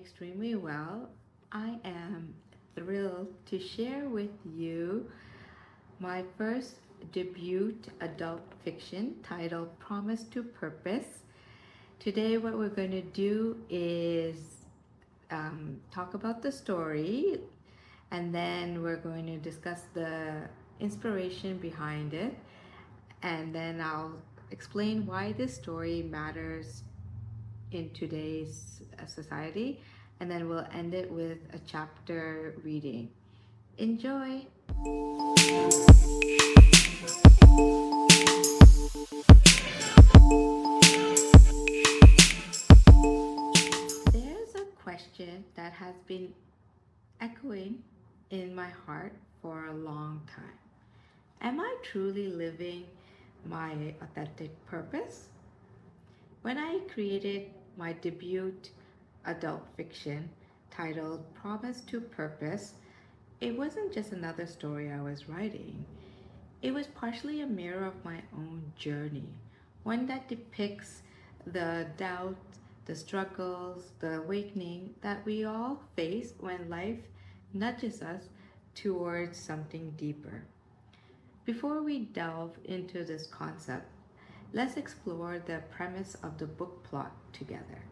extremely well. I am thrilled to share with you my first debut adult fiction titled Promise to Purpose. Today, what we're going to do is talk about the story, and then we're going to discuss the inspiration behind it, and then I'll explain why this story matters in today's society, and then we'll end it with a chapter reading. Enjoy! There's a question that has been echoing in my heart for a long time. Am I truly living my authentic purpose? When I created my debut adult fiction titled Promise to Purpose, it wasn't just another story I was writing. It was partially a mirror of my own journey, one that depicts the doubt, the struggles, the awakening that we all face when life nudges us towards something deeper. Before we delve into this concept, let's explore the premise of the book plot together.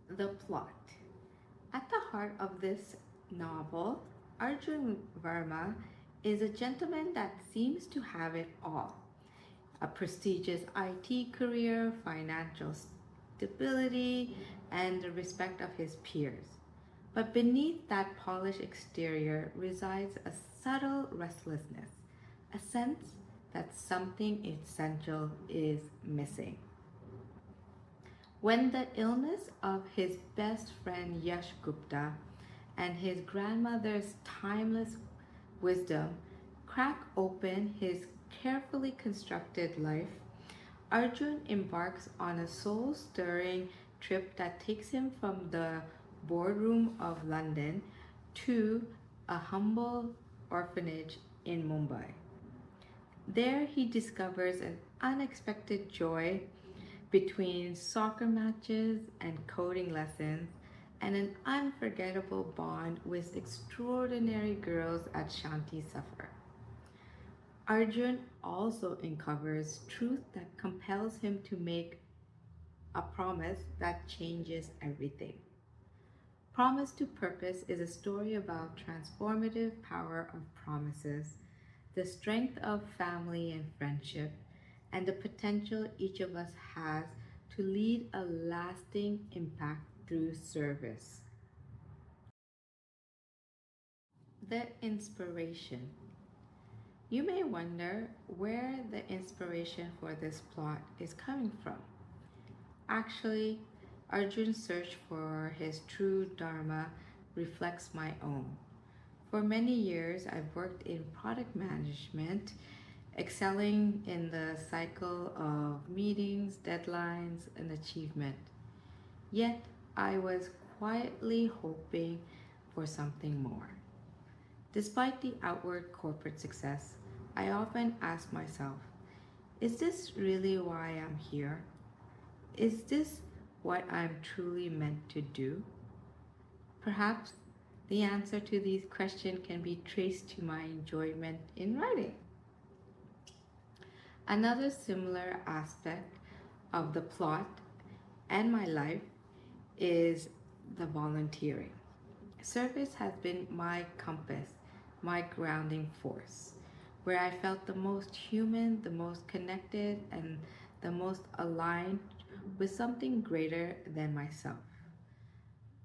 The plot. At the heart of this novel, Arjun Verma is a gentleman that seems to have it all: a prestigious IT career, financial stability, and the respect of his peers. But beneath that polished exterior resides a subtle restlessness, a sense that something essential is missing. When the illness of his best friend Yash Gupta and his grandmother's timeless wisdom crack open his carefully constructed life, Arjun embarks on a soul stirring trip that takes him from the boardroom of London to a humble orphanage in Mumbai. There he discovers an unexpected joy between soccer matches and coding lessons, and an unforgettable bond with extraordinary girls at Shanti Safar. Arjun also uncovers truth that compels him to make a promise that changes everything. Promise to Purpose is a story about transformative power of promises, the strength of family and friendship, and the potential each of us has to lead a lasting impact through service. The inspiration. You may wonder where the inspiration for this plot is coming from. Actually, Arjun's search for his true Dharma reflects my own. For many years, I've worked in product management, excelling in the cycle of meetings, deadlines, and achievement. Yet, I was quietly hoping for something more. Despite the outward corporate success, I often ask myself, is this really why I'm here? Is this what I'm truly meant to do? Perhaps the answer to these questions can be traced to my enjoyment in writing. Another similar aspect of the plot and my life is the volunteering. Service has been my compass, my grounding force, where I felt the most human, the most connected, and the most aligned with something greater than myself.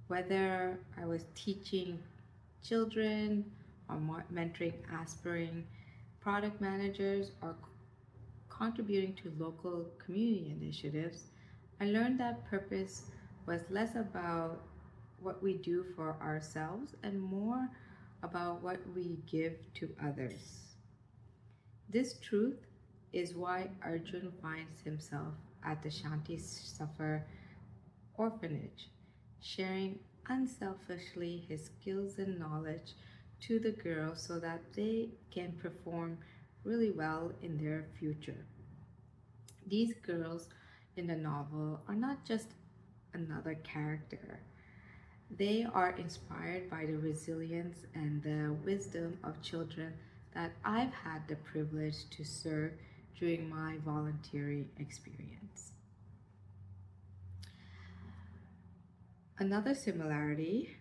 Whether I was teaching children or mentoring aspiring product managers or contributing to local community initiatives, I learned that purpose was less about what we do for ourselves and more about what we give to others. This truth is why Arjun finds himself at the Shanti Safar orphanage, sharing unselfishly his skills and knowledge to the girls so that they can perform really well in their future. These girls in the novel are not just another character. They are inspired by the resilience and the wisdom of children that I've had the privilege to serve during my volunteering experience. Another similarity,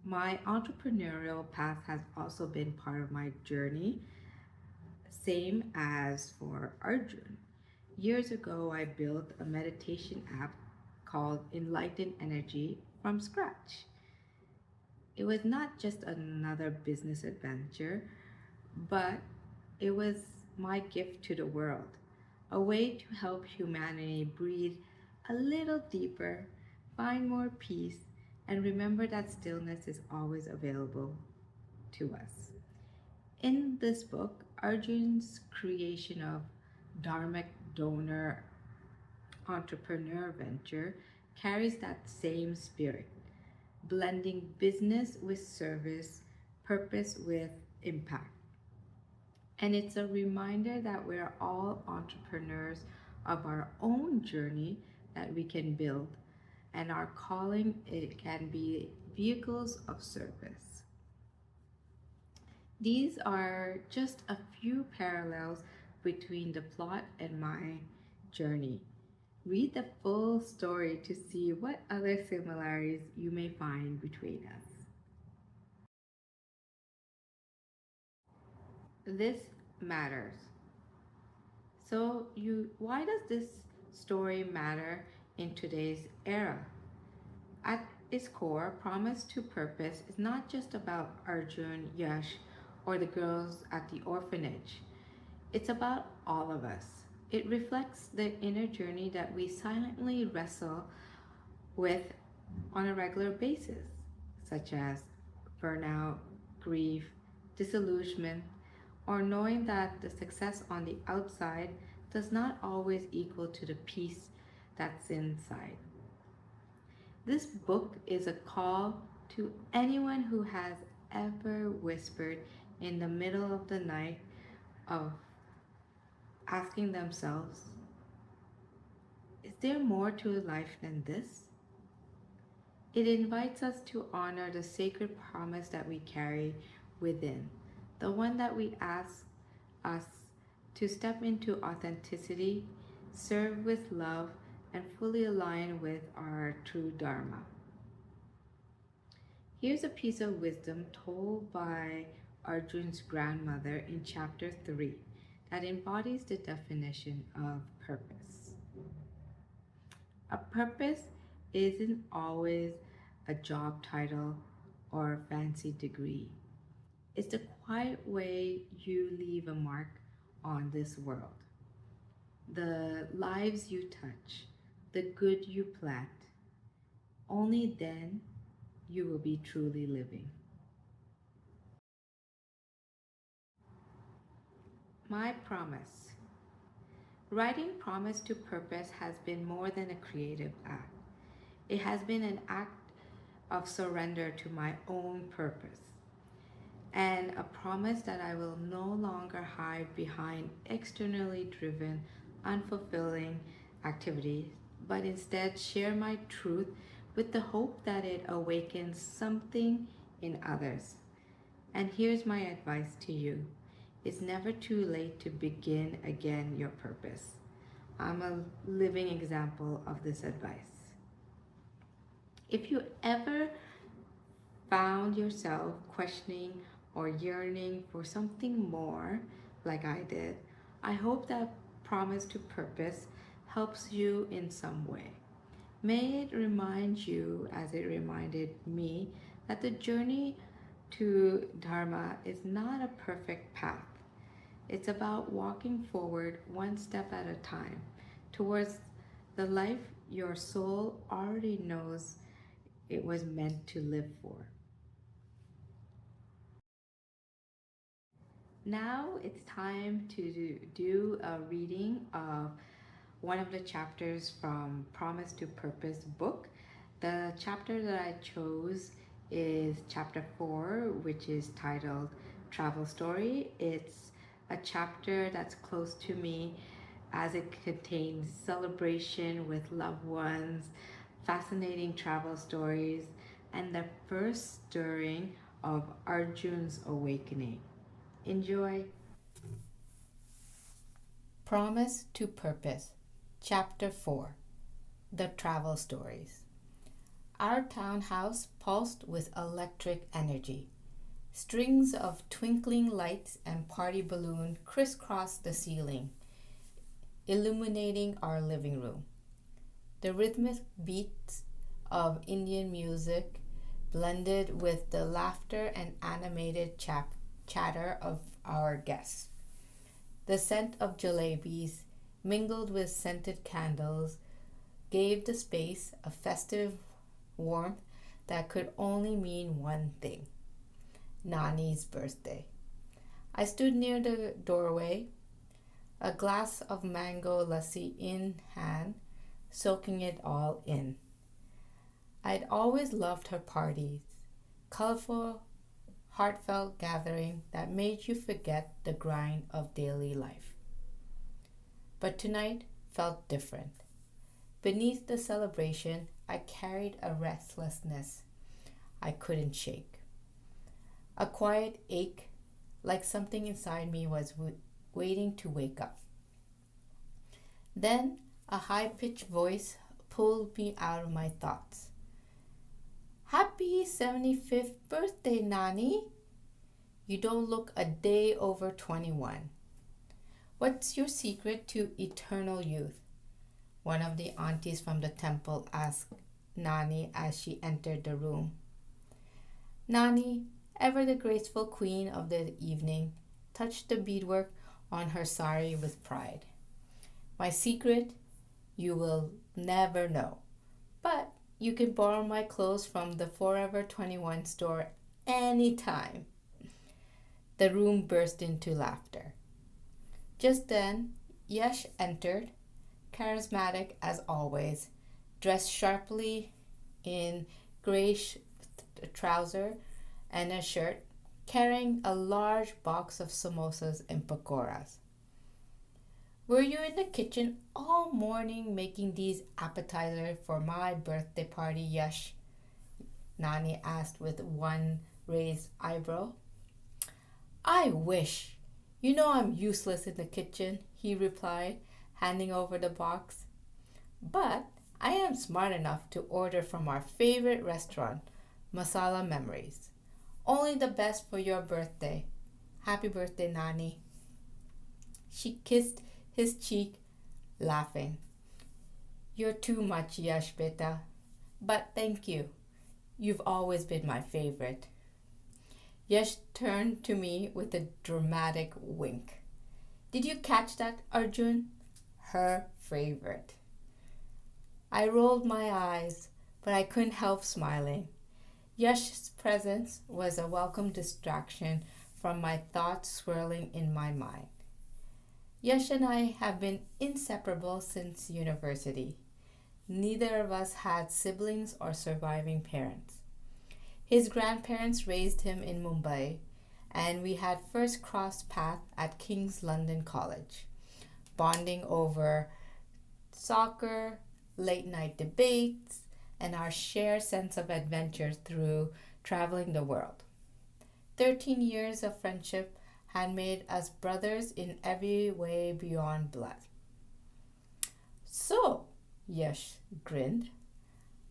my entrepreneurial path has also been part of my journey, same as for Arjun. Years ago, I built a meditation app called Enlightened Energy from scratch. It was not just another business adventure, but it was my gift to the world, a way to help humanity breathe a little deeper, find more peace, and remember that stillness is always available to us. In this book, Arjun's creation of Dharmic Donor Entrepreneur Venture carries that same spirit, blending business with service, purpose with impact. And it's a reminder that we're all entrepreneurs of our own journey that we can build, and our calling it can be vehicles of service. These are just a few parallels between the plot and my journey. Read the full story to see what other similarities you may find between us. This matters. Why does this story matter in today's era? At its core, Promise to Purpose is not just about Arjun, Yash, or the girls at the orphanage. It's about all of us. It reflects the inner journey that we silently wrestle with on a regular basis, such as burnout, grief, disillusionment, or knowing that the success on the outside does not always equal to the peace that's inside. This book is a call to anyone who has ever whispered in the middle of the night of asking themselves, is there more to life than this? It invites us to honor the sacred promise that we carry within, the one that we ask us to step into authenticity, serve with love, and fully align with our true Dharma. Here's a piece of wisdom told by Arjun's grandmother in chapter 3 that embodies the definition of purpose. A purpose isn't always a job title or a fancy degree. It's the quiet way you leave a mark on this world. The lives you touch, the good you plant, only then you will be truly living. My promise. Writing Promise to Purpose has been more than a creative act. It has been an act of surrender to my own purpose and a promise that I will no longer hide behind externally driven, unfulfilling activities, but instead share my truth with the hope that it awakens something in others. And here's my advice to you: it's never too late to begin again your purpose. I'm a living example of this advice. If you ever found yourself questioning or yearning for something more, like I did, I hope that Promise to Purpose helps you in some way. May it remind you, as it reminded me, that the journey to Dharma is not a perfect path. It's about walking forward one step at a time towards the life your soul already knows it was meant to live for. Now it's time to do a reading of one of the chapters from Promise to Purpose book. The chapter that I chose is chapter 4, which is titled Travel Story. It's a chapter that's close to me as it contains celebration with loved ones, fascinating travel stories, and the first stirring of Arjun's awakening. Enjoy! Promise to Purpose, Chapter 4, The Travel Stories. Our townhouse pulsed with electric energy. Strings of twinkling lights and party balloons crisscrossed the ceiling, illuminating our living room. The rhythmic beats of Indian music blended with the laughter and animated chatter of our guests. The scent of jalebis, mingled with scented candles, gave the space a festive warmth that could only mean one thing: Nani's birthday. I stood near the doorway, a glass of mango lassi in hand, soaking it all in. I'd always loved her parties, colorful, heartfelt gathering that made you forget the grind of daily life. But tonight felt different. Beneath the celebration, I carried a restlessness I couldn't shake. A quiet ache, like something inside me was waiting to wake up. Then a high pitched voice pulled me out of my thoughts. Happy 75th birthday, Nani! You don't look a day over 21. What's your secret to eternal youth? One of the aunties from the temple asked Nani as she entered the room. Nani, ever the graceful queen of the evening, touched the beadwork on her sari with pride. My secret, you will never know, but you can borrow my clothes from the Forever 21 store anytime. The room burst into laughter. Just then, Yash entered, charismatic as always, dressed sharply in grayish trouser and a shirt, carrying a large box of samosas and pakoras. Were you in the kitchen all morning making these appetizers for my birthday party, Yash? Nani asked with one raised eyebrow. I wish. You know I'm useless in the kitchen, he replied, handing over the box. But I am smart enough to order from our favorite restaurant, Masala Memories. Only the best for your birthday. Happy birthday, Nani. She kissed his cheek, laughing. You're too much, Yash beta. But thank you. You've always been my favorite. Yash turned to me with a dramatic wink. Did you catch that, Arjun? Her favorite. I rolled my eyes, but I couldn't help smiling. Yash's presence was a welcome distraction from my thoughts swirling in my mind. Yash and I have been inseparable since university. Neither of us had siblings or surviving parents. His grandparents raised him in Mumbai, and we had first crossed paths at King's London College, bonding over soccer, late night debates, and our shared sense of adventure through traveling the world. 13 years of friendship had made us brothers in every way beyond blood. So, Yash grinned,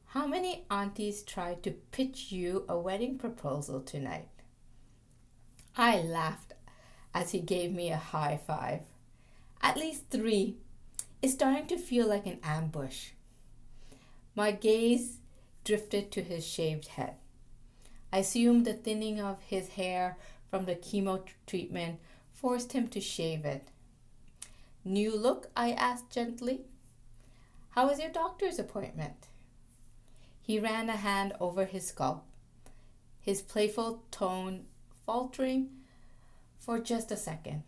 how many aunties tried to pitch you a wedding proposal tonight? I laughed as he gave me a high five. At least 3. It's starting to feel like an ambush. My gaze drifted to his shaved head. I assumed the thinning of his hair from the chemo treatment forced him to shave it. New look? I asked gently. How was your doctor's appointment? He ran a hand over his scalp, his playful tone faltering for just a second.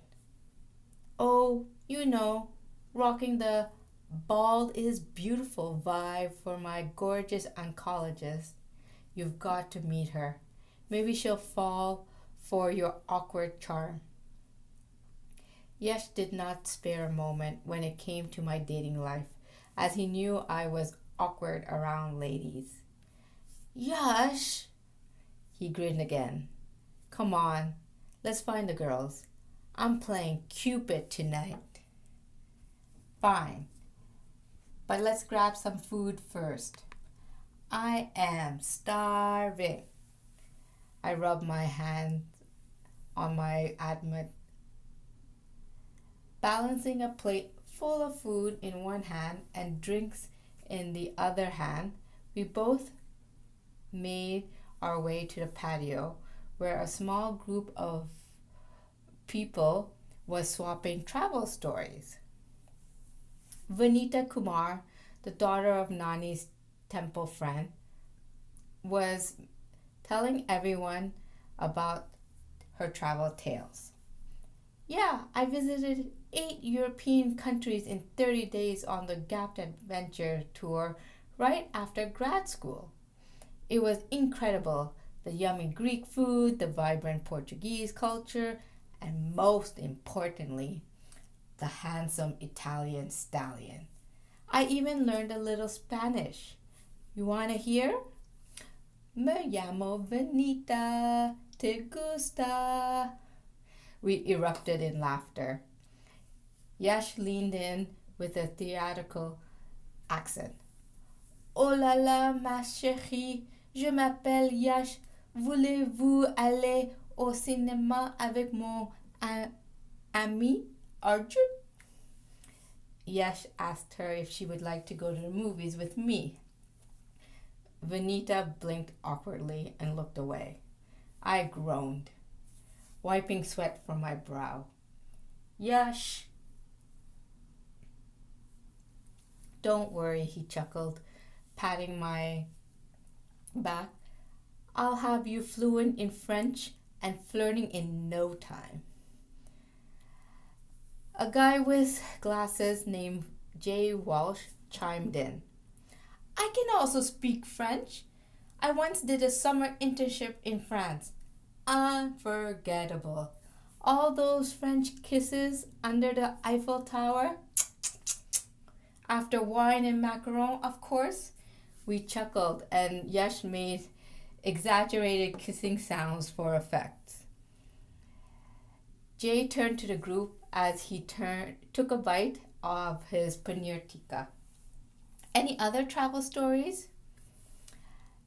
Oh, you know, rocking the bald is beautiful vibe for my gorgeous oncologist. You've got to meet her. Maybe she'll fall for your awkward charm. Yash did not spare a moment when it came to my dating life, as he knew I was awkward around ladies. Yash, he grinned again. Come on, let's find the girls. I'm playing Cupid tonight. Fine, but let's grab some food first. I am starving. I rubbed my hand on my admit, balancing a plate full of food in one hand and drinks in the other hand. We both made our way to the patio where a small group of people was swapping travel stories. Vanita Kumar, the daughter of Nani's temple friend, was telling everyone about her travel tales. Yeah, I visited 8 European countries in 30 days on the Gap Adventure tour right after grad school. It was incredible. The yummy Greek food, the vibrant Portuguese culture, and most importantly, the handsome Italian stallion. I even learned a little Spanish. You want to hear? Me llamo Benita. ¿Te gusta? We erupted in laughter. Yash leaned in with a theatrical accent. Oh la la, ma chérie, je m'appelle Yash. Voulez-vous aller au cinéma avec mon ami Arjun? Yash asked her if she would like to go to the movies with me. Vanita blinked awkwardly and looked away. I groaned, wiping sweat from my brow. Yash. Don't worry, he chuckled, patting my back. I'll have you fluent in French and flirting in no time. A guy with glasses named Jay Walsh chimed in. I can also speak French. I once did a summer internship in France. Unforgettable. All those French kisses under the Eiffel Tower. After wine and macaron, of course. We chuckled and Yash made exaggerated kissing sounds for effect. Jay turned to the group as he took a bite of his paneer tikka. Any other travel stories?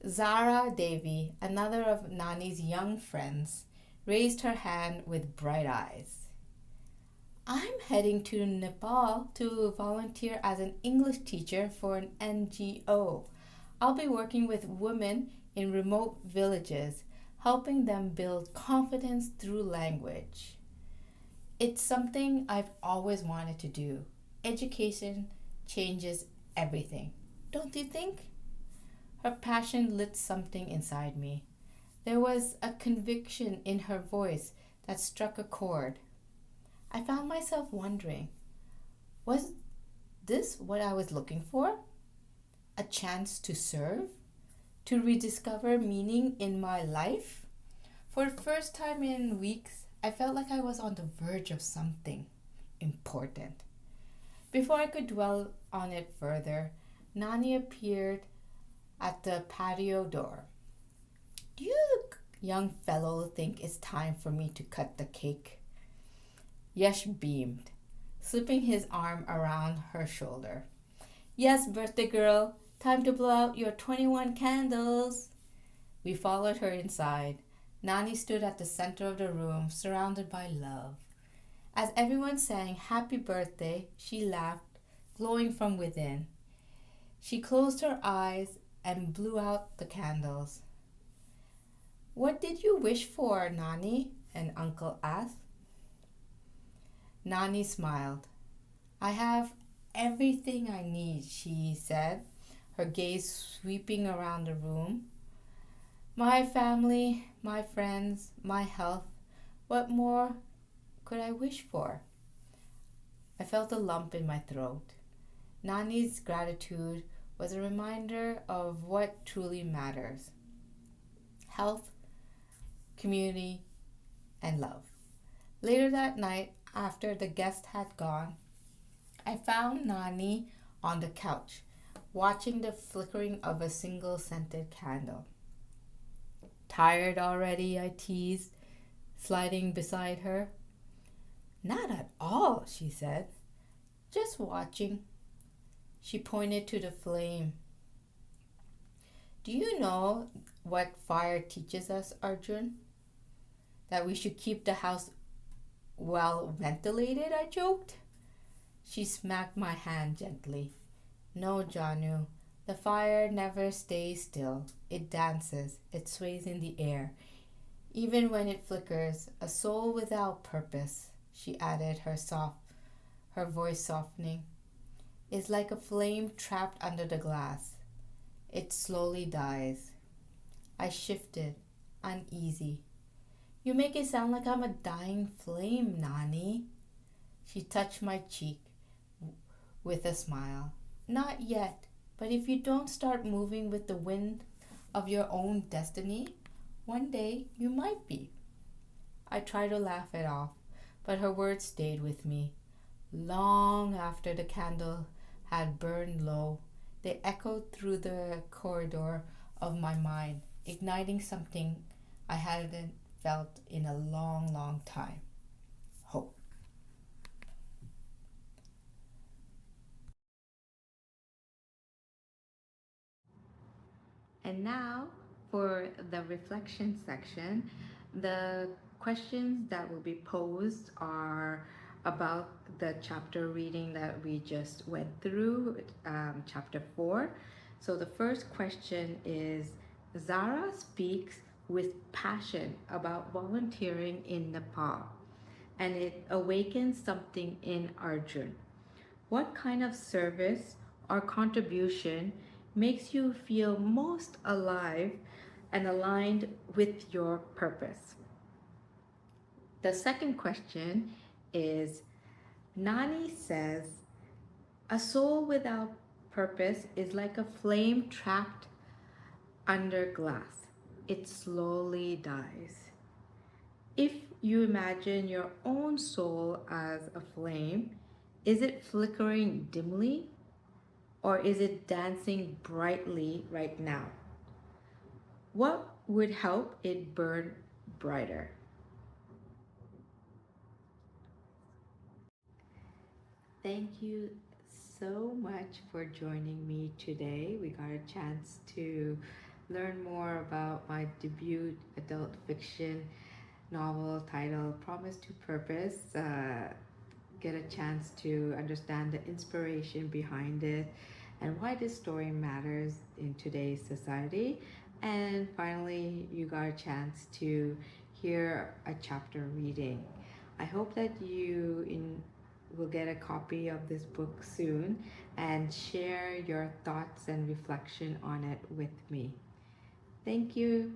Zara Devi, another of Nani's young friends, raised her hand with bright eyes. I'm heading to Nepal to volunteer as an English teacher for an NGO. I'll be working with women in remote villages, helping them build confidence through language. It's something I've always wanted to do. Education changes everything, don't you think? Her passion lit something inside me. There was a conviction in her voice that struck a chord. I found myself wondering, was this what I was looking for? A chance to serve? To rediscover meaning in my life? For the first time in weeks, I felt like I was on the verge of something important. Before I could dwell on it further, Nani appeared at the patio door. Do you young fellow think it's time for me to cut the cake? Yash beamed, slipping his arm around her shoulder. Yes, birthday girl, time to blow out your 21 candles. We followed her inside. Nani stood at the center of the room, surrounded by love. As everyone sang happy birthday, she laughed, glowing from within. She closed her eyes and blew out the candles. What did you wish for, Nani? An uncle asked. Nani smiled. I have everything I need, she said, her gaze sweeping around the room. My family, my friends, my health. What more could I wish for? I felt a lump in my throat. Nani's gratitude was a reminder of what truly matters: health, community, and love. Later that night, After the guest had gone, I found Nani on the couch, watching the flickering of a single scented candle. Tired already? I teased, sliding beside her. Not at all, she said. Just watching. She pointed to the flame. Do you know what fire teaches us, Arjun? That we should keep the house well ventilated, I joked. She smacked my hand gently. No, Janu, the fire never stays still. It dances, it sways in the air. Even when it flickers, a soul without purpose, she added, her voice softening, is like a flame trapped under the glass. It slowly dies. I shifted, uneasy. You make it sound like I'm a dying flame, Nani. She touched my cheek with a smile. Not yet, but if you don't start moving with the wind of your own destiny, one day you might be. I tried to laugh it off, but her words stayed with me. Long after the candle had burned low, they echoed through the corridor of my mind, igniting something I hadn't felt in a long, long time. Hope. And now for the reflection section, the questions that will be posed are about the chapter reading that we just went through, chapter 4. So the first question is, Zara speaks with passion about volunteering in Nepal, and it awakens something in Arjun. What kind of service or contribution makes you feel most alive and aligned with your purpose? The second question is, Nani says, a soul without purpose is like a flame trapped under glass. It slowly dies. If you imagine your own soul as a flame, is it flickering dimly or is it dancing brightly right now? What would help it burn brighter? Thank you so much for joining me today. We got a chance to learn more about my debut adult fiction novel titled Promise to Purpose. Get a chance to understand the inspiration behind it and why this story matters in today's society. And finally, you got a chance to hear a chapter reading. I hope that will get a copy of this book soon and share your thoughts and reflection on it with me. Thank you.